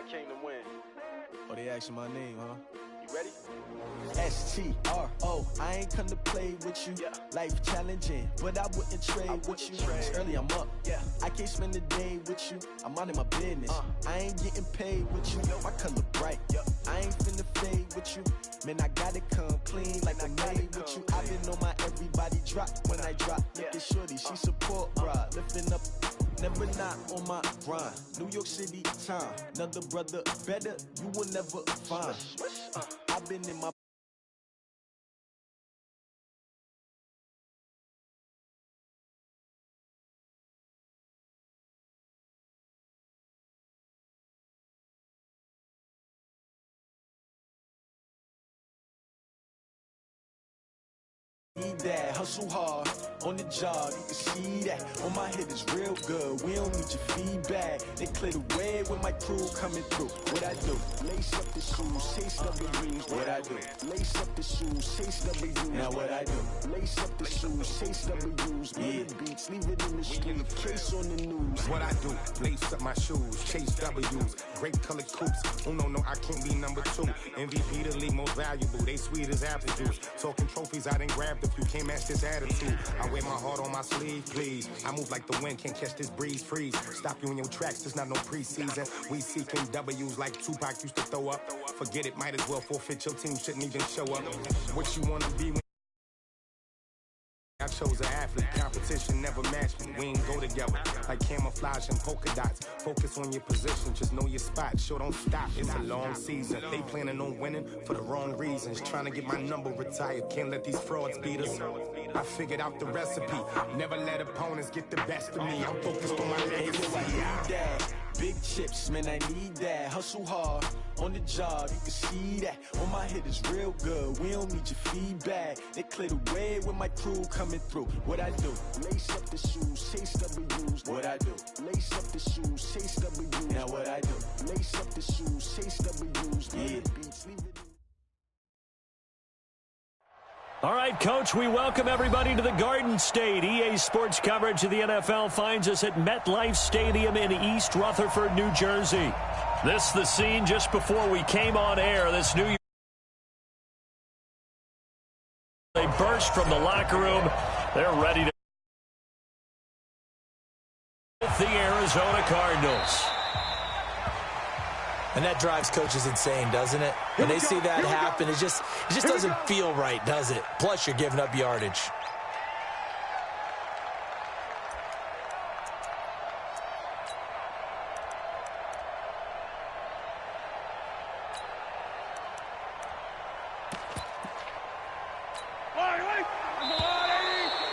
came to win. Oh, they asking my name, huh? You ready? S-T-R-O, I ain't come to play with you. Life challenging, but I wouldn't trade with you. It's early, I'm up. I can't spend the day with you. I'm out in my business. I ain't getting paid with you. My color bright. I ain't finna fade with you. Man, I gotta come clean like I made with you. I've been on my everybody drop when I drop. Look at shorty, she support rod. Lifting up, never not on my grind. New York City time. Another brother better, you will never find. I've been in my need that, hustle hard, on the job, you can see that. On my head is real good, we don't need your feedback. They clear the way with my crew coming through. What I do? Lace up the shoes, chase W's. What I do? Lace up the shoes, chase W's. Now what I do? Lace up the shoes, chase W's. Yeah, beats, leave it in the street, case on the news. What I do? Lace up my shoes, chase W's. Great colored coops. Oh no, I can't be number 2. MVP the league most valuable. They sweet as apple juice. Talking trophies, I didn't grab the few. Can't match this attitude. I wear my heart on my sleeve, please. I move like the wind, can't catch this breeze, freeze. Stop you in your tracks, there's not no preseason. We seeking W's like Tupac used to throw up. Forget it, might as well forfeit. Your team shouldn't even show up. What you wanna be when I chose an athlete, competition never matched me. We ain't go together like camouflage and polka dots. Focus on your position, just know your spot. Sure, don't stop, it's a long season. They planning on winning for the wrong reasons. Trying to get my number retired, can't let these frauds beat us. I figured out the recipe, never let opponents get the best of me. I'm focused on my legacy. Big chips, man, I need that. Hustle hard, on the job, you can see that. On my head is real good, we don't need your feedback. They clear the way with my crew coming through. What I do? Lace up the shoes, chase W's. What I do? Lace up the shoes, chase W's. Now what I do? Lace up the shoes, chase W's. Yeah, beats, leave it. All right, Coach, we welcome everybody to the Garden State. EA Sports coverage of the NFL finds us at MetLife Stadium in East Rutherford, New Jersey. This is the scene just before we came on air. This New York. They burst from the locker room. They're ready to the Arizona Cardinals. And that drives coaches insane, doesn't it? When they see that happen, it just doesn't feel right, does it? Plus, you're giving up yardage.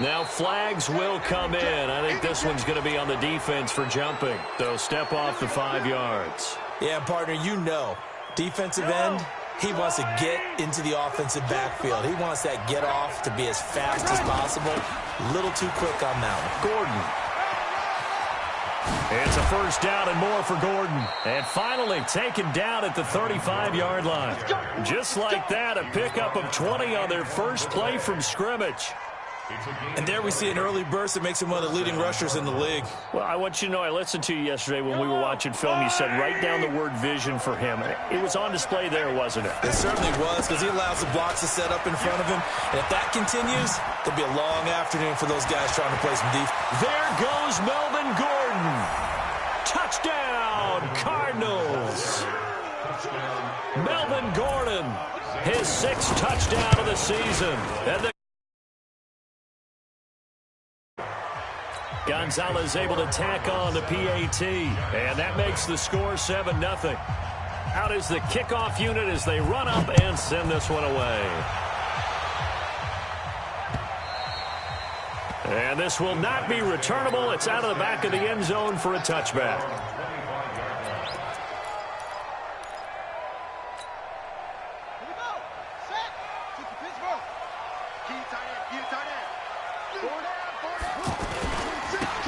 Now flags will come in. I think this one's going to be on the defense for jumping. They'll step off the 5 yards. Yeah, partner, you know, defensive end, he wants to get into the offensive backfield. He wants that get off to be as fast as possible. A little too quick on that one. Gordon. It's a first down and more for Gordon. And finally taken down at the 35-yard line. Just like that, a pickup of 20 on their first play from scrimmage. And there we see an early burst that makes him one of the leading rushers in the league. Well, I want you to know, I listened to you yesterday when we were watching film. You said write down the word vision for him. It was on display there, wasn't it? It certainly was, because he allows the blocks to set up in front of him. And if that continues, it'll be a long afternoon for those guys trying to play some defense. There goes Melvin Gordon. Touchdown, Cardinals. Melvin Gordon, his 6th touchdown of the season. And the Gonzalez able to tack on the PAT, and that makes the score 7-0. Out is the kickoff unit as they run up and send this one away. And this will not be returnable. It's out of the back of the end zone for a touchback.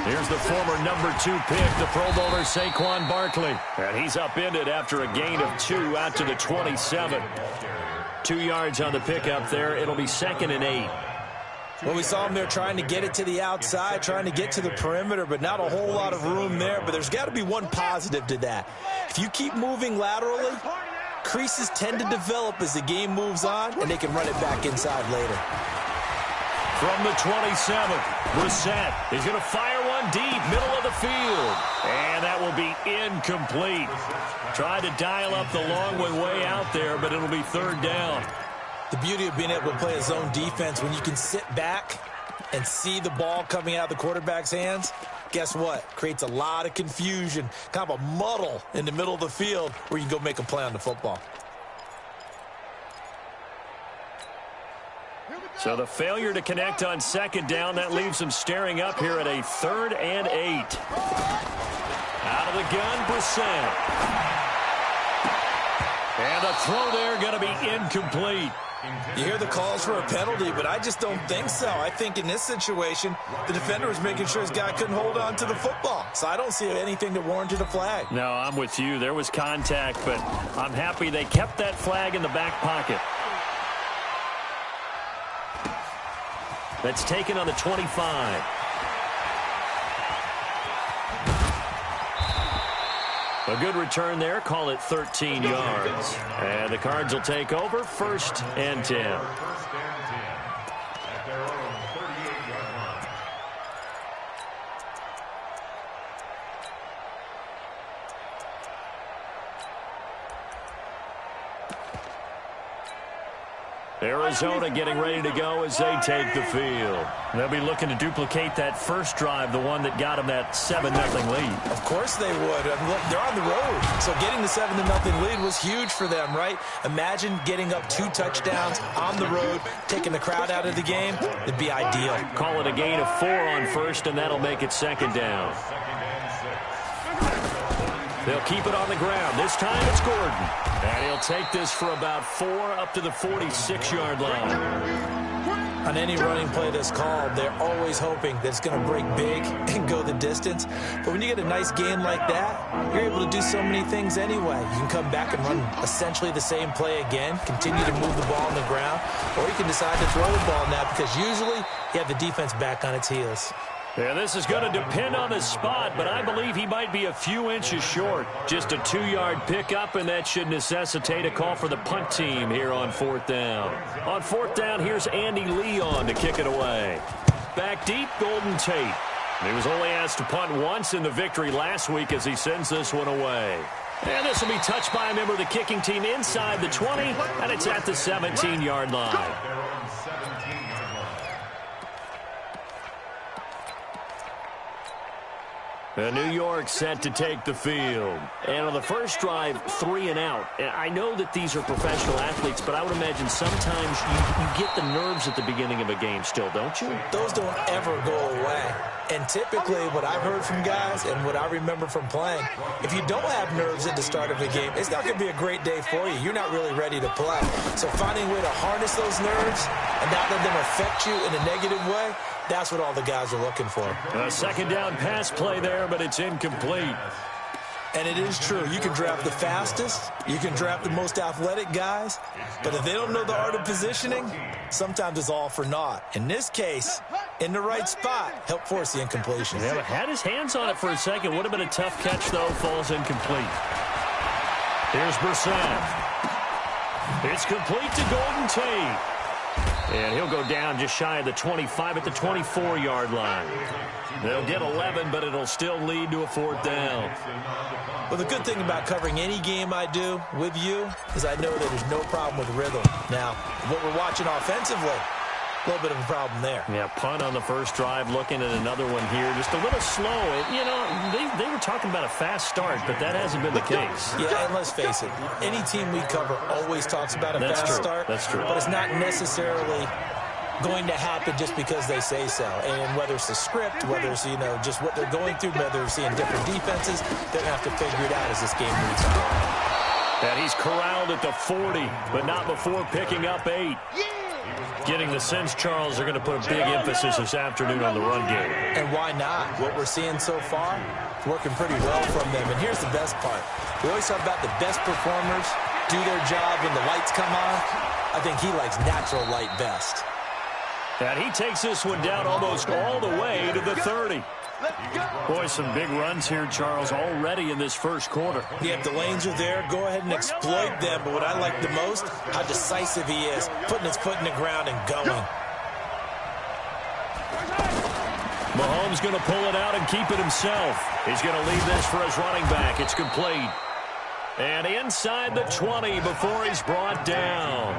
Here's the former number 2 pick, the Pro Bowler Saquon Barkley. And he's upended after a gain of 2 out to the 27. 2 yards on the pickup there. It'll be 2nd and 8. Well, we saw him there trying to get it to the outside, trying to get to the perimeter, but not a whole lot of room there. But there's got to be one positive to that. If you keep moving laterally, creases tend to develop as the game moves on, and they can run it back inside later. From the 27th, Brissett is going to fire one deep, middle of the field. And that will be incomplete. Tried to dial up the long one way out there, but it'll be third down. The beauty of being able to play a zone defense when you can sit back and see the ball coming out of the quarterback's hands, guess what? Creates a lot of confusion, kind of a muddle in the middle of the field where you can go make a play on the football. So the failure to connect on second down, that leaves them staring up here at a 3rd and 8. Out of the gun, Brissett. And the throw there going to be incomplete. You hear the calls for a penalty, but I just don't think so. I think in this situation, the defender was making sure his guy couldn't hold on to the football. So I don't see anything that warranted a flag. No, I'm with you. There was contact, but I'm happy they kept that flag in the back pocket. That's taken on the 25. A good return there. Call it 13 yards. And the Cards will take over 1st and 10. Arizona getting ready to go as they take the field. They'll be looking to duplicate that first drive, the one that got them that 7-0 lead. Of course they would. I mean, look, they're on the road. So getting the 7-0 lead was huge for them, right? Imagine getting up 2 touchdowns on the road, taking the crowd out of the game. It'd be ideal. Call it a gain of 4 on first, and that'll make it 2nd down. They'll keep it on the ground. This time it's Gordon. And he'll take this for about 4 up to the 46-yard line. On any running play that's called, they're always hoping that it's going to break big and go the distance. But when you get a nice game like that, you're able to do so many things anyway. You can come back and run essentially the same play again, continue to move the ball on the ground, or you can decide to throw the ball now because usually you have the defense back on its heels. Yeah, this is going to depend on his spot, but I believe he might be a few inches short. Just a 2-yard pickup, and that should necessitate a call for the punt team here on 4th down. On 4th down, here's Andy Leon to kick it away. Back deep, Golden Tate. He was only asked to punt once in the victory last week as he sends this one away. And this will be touched by a member of the kicking team inside the 20, and it's at the 17-yard line. New York set to take the field. And on the first drive, 3 and out. I know that these are professional athletes, but I would imagine sometimes you get the nerves at the beginning of a game still, don't you? Those don't ever go away. And typically what I've heard from guys and what I remember from playing, if you don't have nerves at the start of a game, it's not going to be a great day for you. You're not really ready to play. So finding a way to harness those nerves and not let them affect you in a negative way, that's what all the guys are looking for. A 2nd down pass play there, but it's incomplete. And it is true. You can draft the fastest. You can draft the most athletic guys. But if they don't know the art of positioning, sometimes it's all for naught. In this case, in the right spot, help force the incompletion. Yeah, but had his hands on it for a second. Would have been a tough catch, though. Falls incomplete. Here's Brissett. It's complete to Golden Tate. And he'll go down just shy of the 25 at the 24-yard line. They'll get 11, but it'll still lead to a 4th down. Well, the good thing about covering any game I do with you is I know that there's no problem with rhythm. Now, what we're watching offensively, a little bit of a problem there. Yeah, punt on the first drive, looking at another one here. Just a little slow. You know, they were talking about a fast start, but that hasn't been the case. Yeah, and let's face it, any team we cover always talks about a fast start. That's true. But it's not necessarily going to happen just because they say so. And whether it's the script, whether it's, you know, just what they're going through, whether they're seeing different defenses, they're going to have to figure it out as this game moves on. And he's corralled at the 40, but not before picking up 8. Getting the sense, Charles, they're going to put a big emphasis this afternoon on the run game. And why not? What we're seeing so far, it's working pretty well from them. And here's the best part. We always talk about the best performers do their job when the lights come on. I think he likes natural light best. And he takes this one down almost all the way to the 30. Boy, some big runs here, Charles, already in this first quarter. Yeah, if the lanes are there, go ahead and exploit them. But what I like the most, how decisive he is, putting his foot in the ground and going. Mahomes going to pull it out and keep it himself. He's going to leave this for his running back. It's complete. And inside the 20 before he's brought down.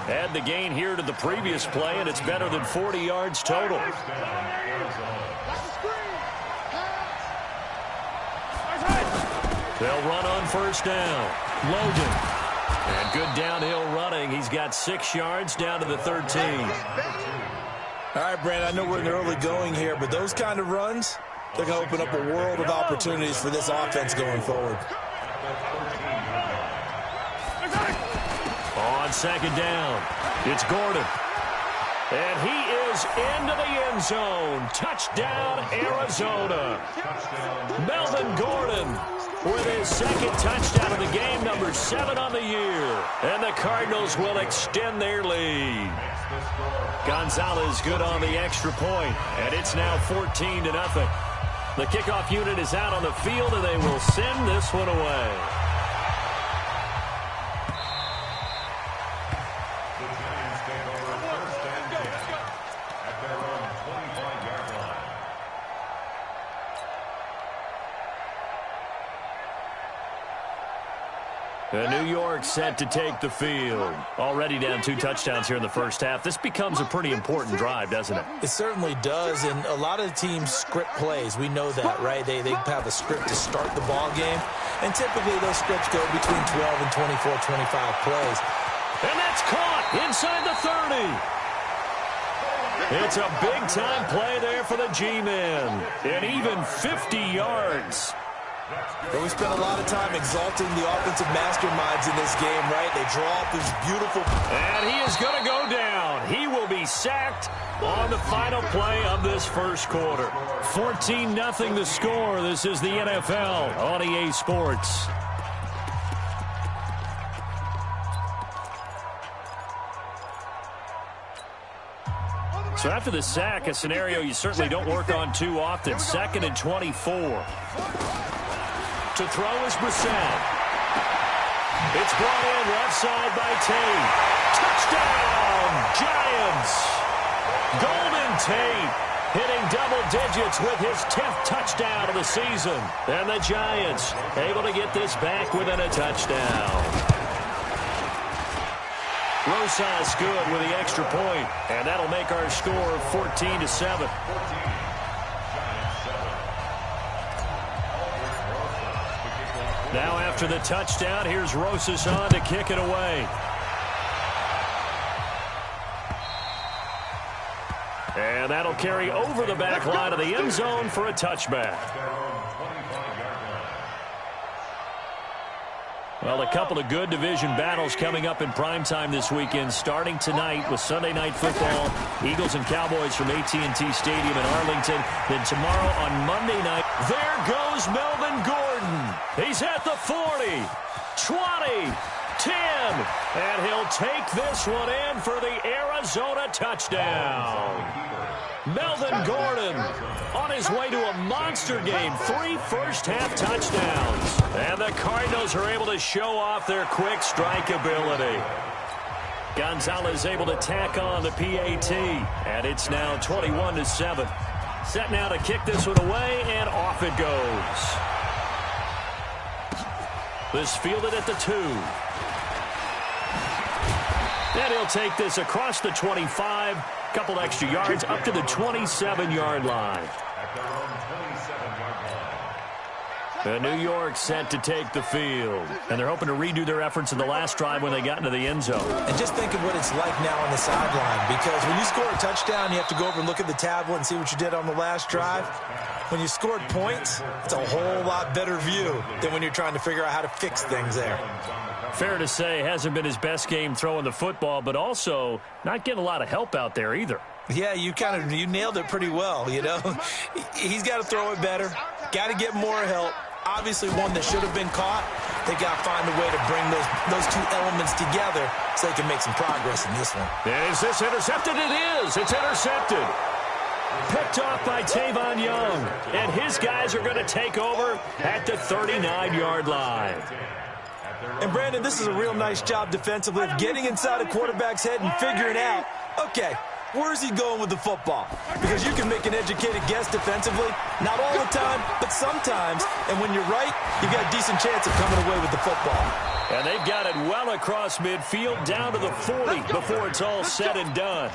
Add the gain here to the previous play, and it's better than 40 yards total. They'll run on first down. Logan. And good downhill running. He's got 6 yards down to the 13. All right, Brand, I know we're in the early going here, but those kind of runs, they're going to open up a world of opportunities for this offense going forward. On second down, it's Gordon. And he is into the end zone. Touchdown, Arizona. Melvin Gordon with his second touchdown of the game, number 7 on the year. And the Cardinals will extend their lead. Gonzalez good on the extra point, and it's now 14-0. The kickoff unit is out on the field, and they will send this one away. New York set to take the field. Already down 2 touchdowns here in the first half. This becomes a pretty important drive, doesn't it? It certainly does, and a lot of the teams script plays. We know that, right? They have a script to start the ball game, and typically those scripts go between 12 and 24, 25 plays. And that's caught inside the 30. It's a big-time play there for the G-men. And even 50 yards. But we spent a lot of time exalting the offensive masterminds in this game, right? They draw up these beautiful... And he is going to go down. He will be sacked on the final play of this first quarter. 14-0 the score. This is the NFL on EA Sports. So after the sack, a scenario you certainly don't work on too often. 2nd and 24. To throw is Brissett. It's brought in left side by Tate. Touchdown, Giants. Golden Tate hitting double digits with his 10th touchdown of the season. And the Giants able to get this back within a touchdown. Rosas good with the extra point, and that'll make our score 14-7. Now after the touchdown, here's Rosas on to kick it away. And that'll carry over the back line of the end zone for a touchback. Well, a couple of good division battles coming up in primetime this weekend, starting tonight with Sunday Night Football, Eagles and Cowboys from AT&T Stadium in Arlington. Then tomorrow on Monday night, there goes Melvin Gordon. He's at the 40, 20, 10, and he'll take this one in for the Arizona touchdown. Melvin Gordon on his way to a monster game. 3 first-half touchdowns. And the Cardinals are able to show off their quick strike ability. Gonzalez able to tack on the PAT. And it's now 21-7. Set now to kick this one away, and off it goes. This fielded at the 2. And he'll take this across the 25. Couple extra yards up to the 27-yard line. And New York set to take the field. And they're hoping to redo their efforts in the last drive when they got into the end zone. And just think of what it's like now on the sideline. Because when you score a touchdown, you have to go over and look at the tablet and see what you did on the last drive. When you scored points, it's a whole lot better view than when you're trying to figure out how to fix things there. Fair to say, hasn't been his best game throwing the football, but also not getting a lot of help out there either. Yeah, you nailed it pretty well, you know. He's got to throw it better, got to get more help. Obviously one that should have been caught, They got to find a way to bring those two elements together so they can make some progress in this one. Is this intercepted? It is. It's intercepted. Picked off by Tavon Young. And his guys are going to take over at the 39-yard line. And, Brandon, this is a real nice job defensively of getting inside a quarterback's head and figuring out, okay, where's he going with the football? Because you can make an educated guess defensively, not all the time, but sometimes. And when you're right, you've got a decent chance of coming away with the football. And they've got it well across midfield down to the 40 before it's all said and done.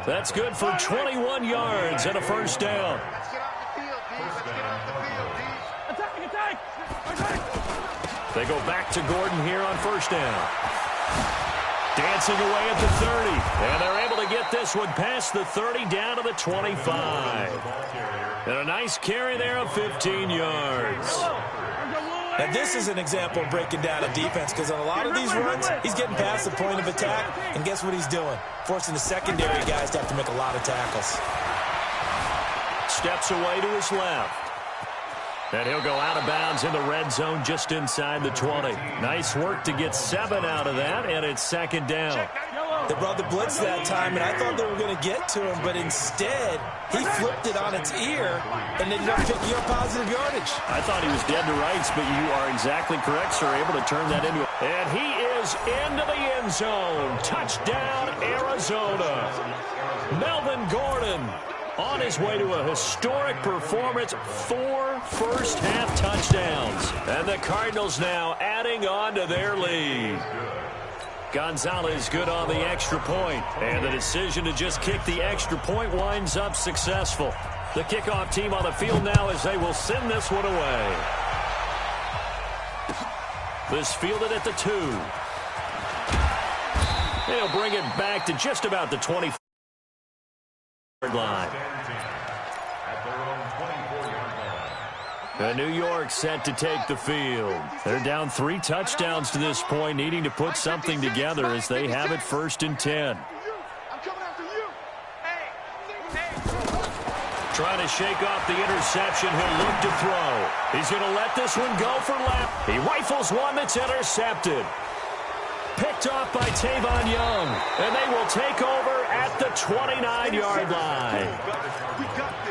That's good for 21 yards and a first down. They go back to Gordon here on first down. Dancing away at the 30. And they're able to get this one past the 30 down to the 25. And a nice carry there of 15 yards. Now, this is an example of breaking down a defense because on a lot of these runs, he's getting past the point of attack, and guess what he's doing? Forcing the secondary guys to have to make a lot of tackles. Steps away to his left. And he'll go out of bounds in the red zone just inside the 20. Nice work to get 7 out of that, and it's second down. They brought the blitz that time, and I thought they were going to get to him, but instead, he flipped it on its ear and ended up picking up positive yardage. I thought he was dead to rights, but you are exactly correct, sir. Able to turn that into and he is into the end zone. Touchdown, Arizona. Melvin Gordon on his way to a historic performance, 4 first-half touchdowns. And the Cardinals now adding on to their lead. Gonzalez good on the extra point, and the decision to just kick the extra point winds up successful. The kickoff team on the field now as they will send this one away. This fielded at the 2. They'll bring it back to just about the 24-yard line. New York set to take the field. They're down 3 touchdowns to this point, needing to put something together as they have it 1st and 10. Trying to shake off the interception. He'll look to throw. He's going to let this one go for left. He rifles one that's intercepted. Picked off by Tavon Young. And they will take over at the 29-yard line.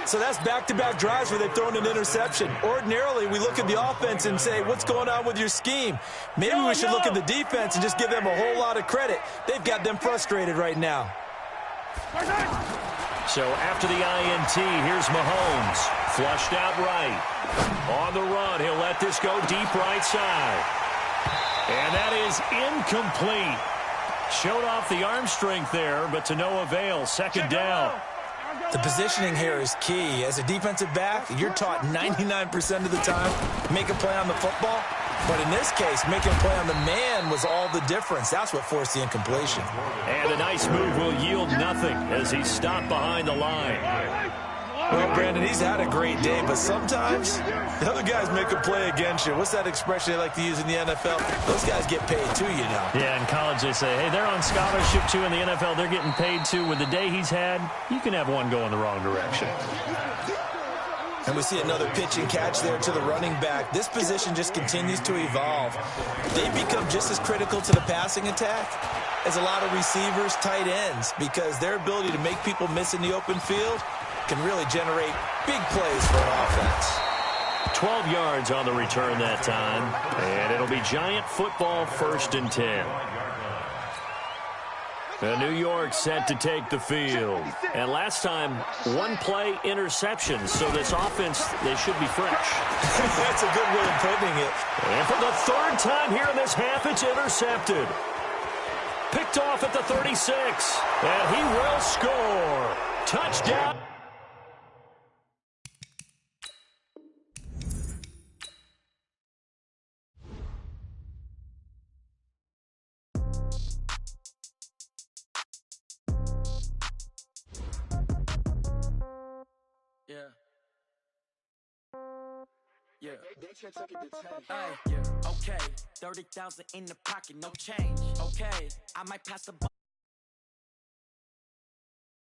So that's back-to-back drives where they've thrown an interception. Ordinarily, we look at the offense and say, what's going on with your scheme? Maybe we should look at the defense and just give them a whole lot of credit. They've got them frustrated right now. So after the INT, here's Mahomes. Flushed out right. On the run, he'll let this go deep right side. And that is incomplete. Showed off the arm strength there, but to no avail. Second down. The positioning here is key. As a defensive back, you're taught 99% of the time, make a play on the football. But in this case, making a play on the man was all the difference. That's what forced the incompletion. And a nice move will yield nothing as he's stopped behind the line. Well, Brandon, he's had a great day, but sometimes the other guys make a play against you. What's that expression they like to use in the NFL? Those guys get paid too, you know. Yeah, in college they say, hey, they're on scholarship too. In the NFL, they're getting paid too. With the day he's had, you can have one go in the wrong direction. And we see another pitch and catch there to the running back. This position just continues to evolve. They become just as critical to the passing attack as a lot of receivers, tight ends, because their ability to make people miss in the open field can really generate big plays for an offense. 12 yards on the return that time, and it'll be Giant football 1st and 10. New York set to take the field. And last time, 1 play interception, so this offense, they should be fresh. That's a good way of putting it. And for the 3rd time here in this half, it's intercepted. Picked off at the 36, and he will score. Touchdown. Yeah. Hey, yeah. Okay. 30,000 in the pocket, no change. Okay. I might pass the